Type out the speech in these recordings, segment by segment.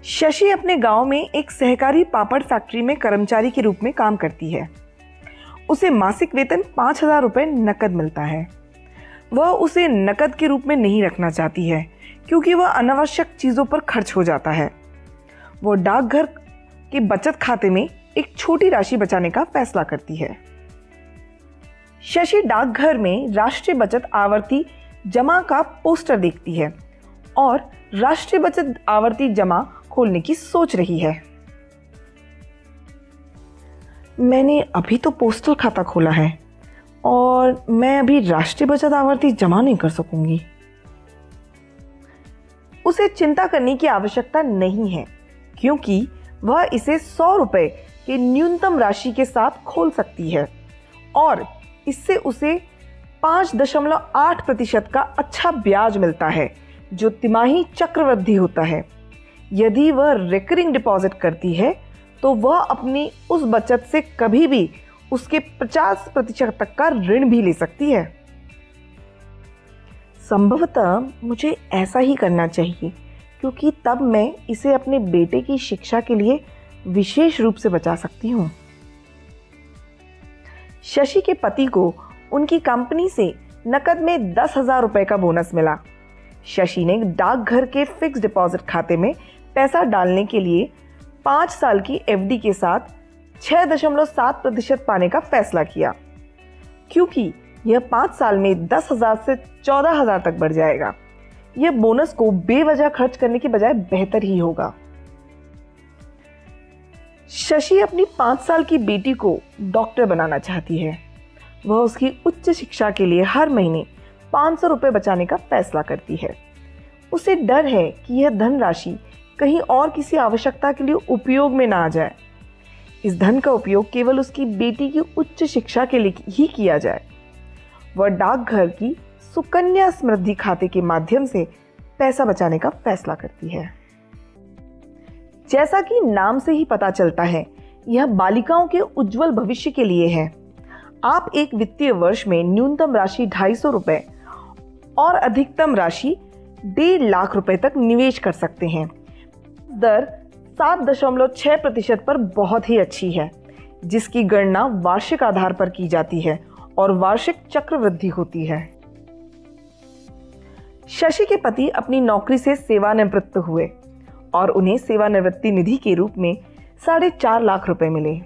शशि अपने गांव में एक सहकारी पापड़ फैक्ट्री में कर्मचारी के रूप में काम करती है। उसे मासिक वेतन 5,000 रुपये नकद मिलता है। वह उसे नकद के रूप में नहीं रखना चाहती है क्योंकि वह अनावश्यक चीज़ों पर खर्च हो जाता है। वो डाकघर के बचत खाते में एक छोटी राशि बचाने का फैसला करती है। शशि डाकघर में राष्ट्रीय बचत आवर्ती जमा का पोस्टर देखती है और राष्ट्रीय बचत आवर्ती जमा खोलने की सोच रही है। मैंने अभी तो पोस्टल खाता खोला है और मैं अभी राष्ट्रीय बचत आवर्ती जमा नहीं कर सकूंगी। उसे चिंता करने की आवश्यकता नहीं है क्योंकि वह इसे 100 रुपए के न्यूनतम राशि के साथ खोल सकती है और इससे उसे 5.8% का अच्छा ब्याज मिलता है जो तिमाही चक्रवृद्धि होता है। यदि वह रिकरिंग डिपॉजिट करती है तो वह अपनी उस बचत से कभी भी उसके 50% तक का ऋण भी ले सकती है। संभवतः मुझे ऐसा ही करना चाहिए क्योंकि तब मैं इसे अपने बेटे की शिक्षा के लिए विशेष रूप से बचा सकती हूँ। शशि के पति को उनकी कंपनी से नकद में 10,000 रुपए का बोनस मिला। शशि ने डाकघर के फिक्स डिपॉजिट खाते में पैसा डालने के लिए 5 साल की एफडी के साथ 6.7% पाने का फैसला किया क्योंकि यह 5 साल में 10,000 से 14,000 तक बढ़ जाएगा। यह बोनस को बेवजह खर्च करने के बजाय बेहतर ही होगा। शशि अपनी 5 साल की बेटी को डॉक्टर बनाना चाहती है। वह उसकी उच्च शिक्षा के लिए हर महीने 500 रुपये बचाने का फैसला करती है। उसे डर है कि यह धनराशि कहीं और किसी आवश्यकता के लिए उपयोग में ना आ जाए। इस धन का उपयोग केवल उसकी बेटी की उच्च शिक्षा के लिए ही किया जाए। वह डाकघर की सुकन्या समृद्धि खाते के माध्यम से पैसा बचाने का फैसला करती है। जैसा कि नाम से ही पता चलता है, यह बालिकाओं के उज्जवल भविष्य के लिए है। आप एक वित्तीय वर्ष में न्यूनतम राशि 250 रुपए और अधिकतम राशि 1.5 लाख रुपए तक निवेश कर सकते हैं। दर 7.6% पर बहुत ही अच्छी है, जिसकी गणना वार्षिक आधार पर की जाती है और वार्षिक चक्रवृद्धि होती है। शशि के पति अपनी नौकरी से सेवानिवृत्त हुए और उन्हें सेवानिवृत्ति निधि के रूप में 4.5 लाख रुपए मिले।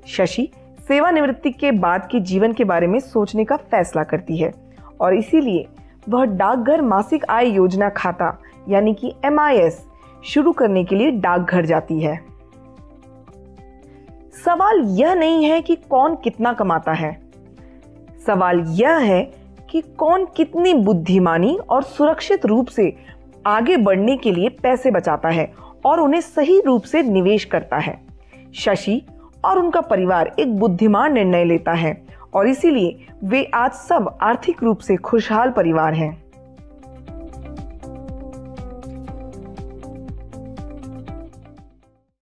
शशि सेवानिवृत्ति के बाद के जीवन के बारे में सोचने का फैसला करती है और इसीलिए वह डाकघर मासिक आय योजना खाता यानी कि MIS शुरू करने के लिए डाकघर जाती है। सवाल यह नहीं है कि कौन कितना कमाता है, सवाल यह है कि कौन कितनी बुद्धिमानी और सुरक्षित रूप से आगे बढ़ने के लिए पैसे बचाता है और उन्हें सही रूप से निवेश करता है। शशि और उनका परिवार एक बुद्धिमान निर्णय लेता है और इसीलिए वे आज सब आर्थिक रूप से खुशहाल परिवार हैं।